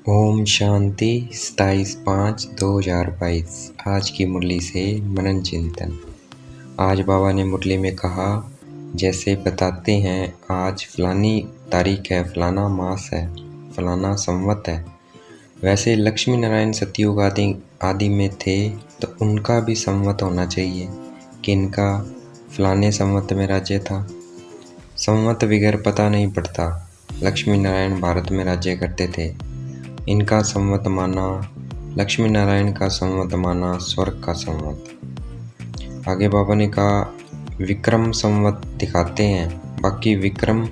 ओम शांति 27/5/2022। आज की मुरली से मनन चिंतन। आज बाबा ने मुरली में कहा, जैसे बताते हैं आज फलानी तारीख है, फलाना मास है, फलाना संवत है, वैसे लक्ष्मी नारायण सतयुग आदि में थे तो उनका भी संवत होना चाहिए कि इनका फलाने संवत में राज्य था। संवत बगैर पता नहीं पड़ता। लक्ष्मी नारायण भारत में राज्य करते थे, इनका संवत माना, लक्ष्मी नारायण का संवत माना स्वर्ग का संवत। आगे बाबा ने कहा, विक्रम संवत दिखाते हैं, बाकी विक्रम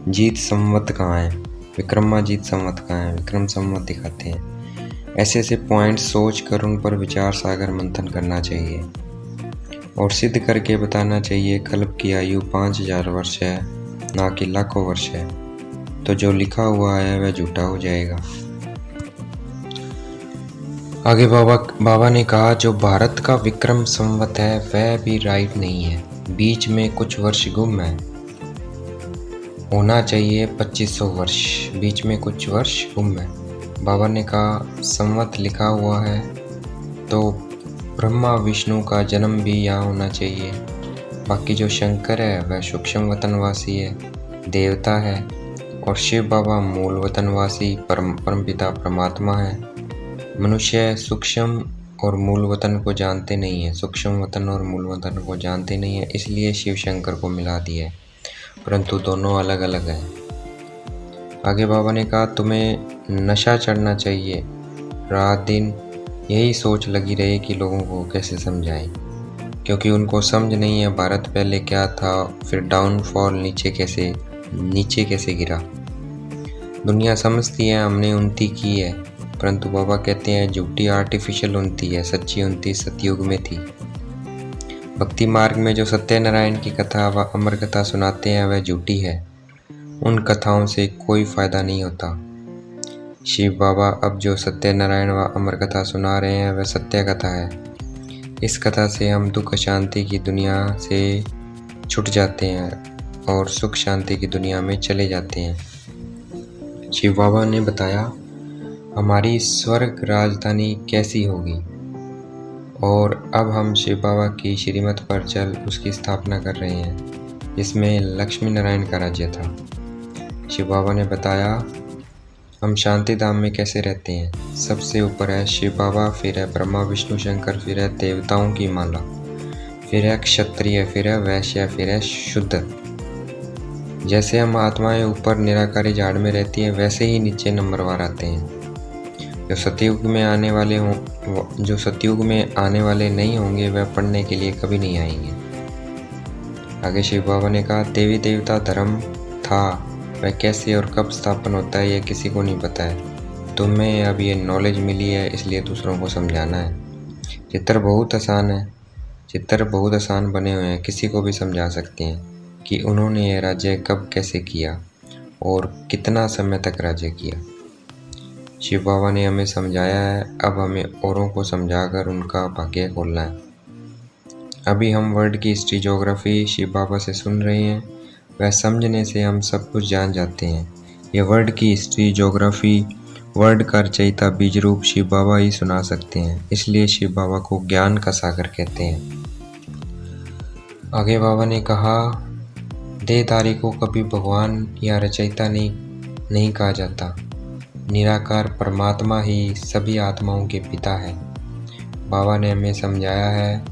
जीत संवत कहाँ है, विक्रमाजीत संवत कहाँ है, विक्रम संवत दिखाते हैं। ऐसे ऐसे पॉइंट सोच कर उन पर विचार सागर मंथन करना चाहिए और सिद्ध करके बताना चाहिए। कल्प की आयु 5000 वर्ष है, ना कि लाखों वर्ष है, तो जो लिखा हुआ है वह झूठा हो जाएगा। आगे बाबा ने कहा, जो भारत का विक्रम संवत है वह भी राइट नहीं है, बीच में कुछ वर्ष गुम है, होना चाहिए 2500 वर्ष, बीच में कुछ वर्ष गुम है। बाबा ने कहा, संवत लिखा हुआ है तो ब्रह्मा विष्णु का जन्म भी यहाँ होना चाहिए। बाकी जो शंकर है वह सूक्ष्म वतनवासी है, देवता है, और शिव बाबा मूल वतनवासी परम पिता परमात्मा है। मनुष्य सूक्ष्म और मूल वतन को जानते नहीं है, सूक्ष्म वतन और मूल वतन को जानते नहीं है, इसलिए शिव शंकर को मिला दिया है, परंतु दोनों अलग अलग हैं। आगे बाबा ने कहा, तुम्हें नशा चढ़ना चाहिए, रात दिन यही सोच लगी रहे कि लोगों को कैसे समझाएं, क्योंकि उनको समझ नहीं है भारत पहले क्या था, फिर डाउनफॉल नीचे कैसे गिरा। दुनिया समझती है हमने उन्नति की है, परंतु बाबा कहते हैं झूठी आर्टिफिशियल उन्नति है, सच्ची उन्नति सतयुग में थी। भक्ति मार्ग में जो सत्यनारायण की कथा व अमर कथा सुनाते हैं वह झूठी है, उन कथाओं से कोई फायदा नहीं होता। शिव बाबा अब जो सत्यनारायण व अमर कथा सुना रहे हैं वह सत्य कथा है। इस कथा से हम दुख शांति की दुनिया से छूट जाते हैं और सुख शांति की दुनिया में चले जाते हैं। शिव बाबा ने बताया, हमारी स्वर्ग राजधानी कैसी होगी, और अब हम शिव बाबा की श्रीमत पर चल उसकी स्थापना कर रहे हैं, जिसमें लक्ष्मी नारायण का राज्य था। शिव बाबा ने बताया, हम शांति धाम में कैसे रहते हैं। सबसे ऊपर है शिव बाबा, फिर है ब्रह्मा विष्णु शंकर, फिर है देवताओं की माला, फिर है क्षत्रिय, फिर है वैश्य, फिर है शुद्ध। जैसे हम आत्माएं ऊपर निराकारी झाड़ में रहती हैं, वैसे ही नीचे नंबरवार आते हैं। जो सतयुग में आने वाले नहीं होंगे वह पढ़ने के लिए कभी नहीं आएंगे। आगे शिव बाबा ने कहा, देवी देवता धर्म था, वह कैसे और कब स्थापन होता है यह किसी को नहीं पता है। तुम्हें अब ये नॉलेज मिली है, इसलिए दूसरों को समझाना है। चित्र बहुत आसान बने हुए हैं, किसी को भी समझा सकते हैं कि उन्होंने यह राज्य कब कैसे किया और कितना समय तक राज्य किया। शिव बाबा ने हमें समझाया है, अब हमें औरों को समझाकर उनका भाग्य खोलना है। अभी हम वर्ल्ड की हिस्ट्री ज्योग्राफी शिव बाबा से सुन रहे हैं, वह समझने से हम सब कुछ जान जाते हैं। ये वर्ल्ड की हिस्ट्री ज्योग्राफी, वर्ल्ड का रचयिता बीज रूप शिव बाबा ही सुना सकते हैं, इसलिए शिव बाबा को ज्ञान का सागर कहते हैं। आगे बाबा ने कहा, देहधारी को कभी भगवान या रचयिता नहीं कहा जाता, निराकार परमात्मा ही सभी आत्माओं के पिता है। बाबा ने हमें समझाया है,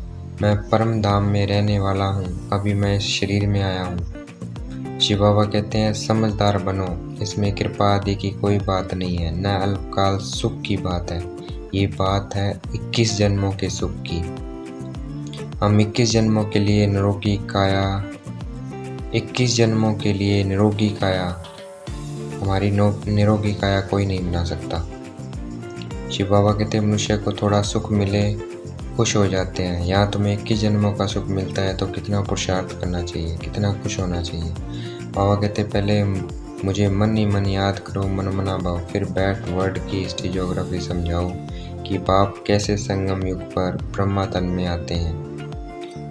मैं परम धाम में रहने वाला हूँ, अभी मैं इस शरीर में आया हूँ। शिव बाबा कहते हैं, समझदार बनो, इसमें कृपा आदि की कोई बात नहीं है, न अल्पकाल सुख की बात है, ये बात है 21 जन्मों के सुख की। हम 21 जन्मों के लिए निरोगी काया, हमारी निरोगी काया कोई नहीं बना सकता। शिव बाबा कहते हैं, मनुष्य को थोड़ा सुख मिले खुश हो जाते हैं, यहाँ तुम्हें 21 जन्मों का सुख मिलता है तो कितना पुरुषार्थ करना चाहिए, कितना खुश होना चाहिए। बाबा कहते हैं, पहले मुझे मन ही मन याद करो, मन मना भाव, फिर बैठ वर्ल्ड की हिस्ट्री ज्योग्राफी समझाओ कि बाप कैसे संगम युग पर ब्रह्मा तन में आते हैं।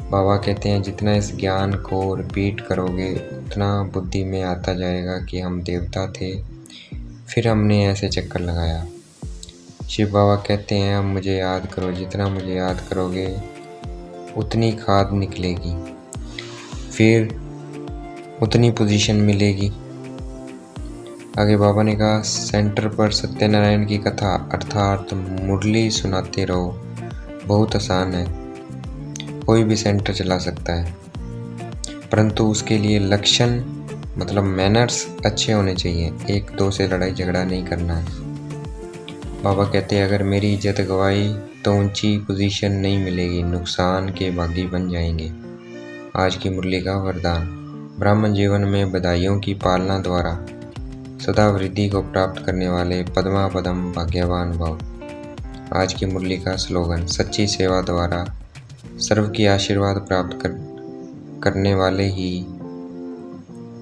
बाबा कहते हैं, जितना इस ज्ञान को रिपीट करोगे उतना बुद्धि में आता जाएगा कि हम देवता थे, फिर हमने ऐसे चक्कर लगाया। शिव बाबा कहते हैं अब मुझे याद करो, जितना मुझे याद करोगे उतनी खाद निकलेगी, फिर उतनी पोजीशन मिलेगी। आगे बाबा ने कहा सेंटर पर सत्यनारायण की कथा अर्थात मुरली सुनाते रहो, बहुत आसान है, कोई भी सेंटर चला सकता है, परंतु उसके लिए लक्षण मतलब मैनर्स अच्छे होने चाहिए, एक दो से लड़ाई झगड़ा नहीं करना है। बाबा कहते हैं अगर मेरी इज्जत गवाई तो ऊंची पोजीशन नहीं मिलेगी, नुकसान के बागी बन जाएंगे। आज की मुरली का वरदान, ब्राह्मण जीवन में बधाइयों की पालना द्वारा सदा वृद्धि को प्राप्त करने वाले पद्मा पदम भाग्यवान भव। आज की मुरली का स्लोगन, सच्ची सेवा द्वारा सर्व की आशीर्वाद प्राप्त करने वाले ही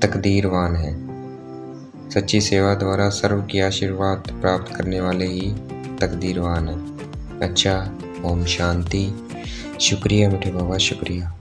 तकदीरवान हैं। सच्ची सेवा द्वारा सर्व की आशीर्वाद प्राप्त करने वाले ही तकदीरवान हैं। अच्छा, ओम शांति। शुक्रिया मीठे बाबा, शुक्रिया।